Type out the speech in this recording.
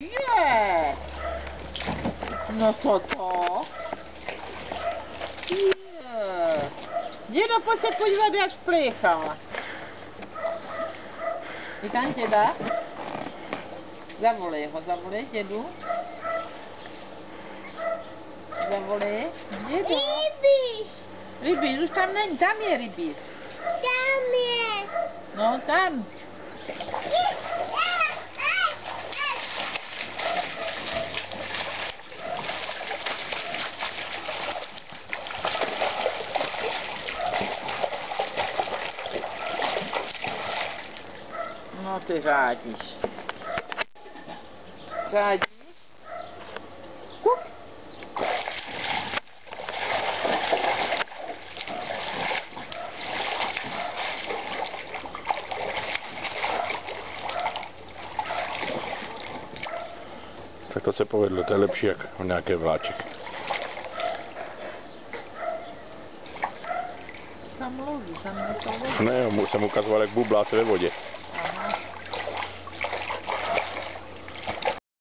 Je. No co to? Je. Dědo, pojď se podívat, jak spléchá. I tam děda? Zavolej ho, zavolej dědu. Zavolej. Dědo. Rybíš. Rybíš, už tam není, tam je rybíš. Tam je. No tam. No ty řádíš. Řádíš? Kup. Tak to se povedlo, to je lepší jak nějaký vláček. Tam mluví, tam něco mluví. Ne, jsem ukazoval, jak bublá se ve vodě.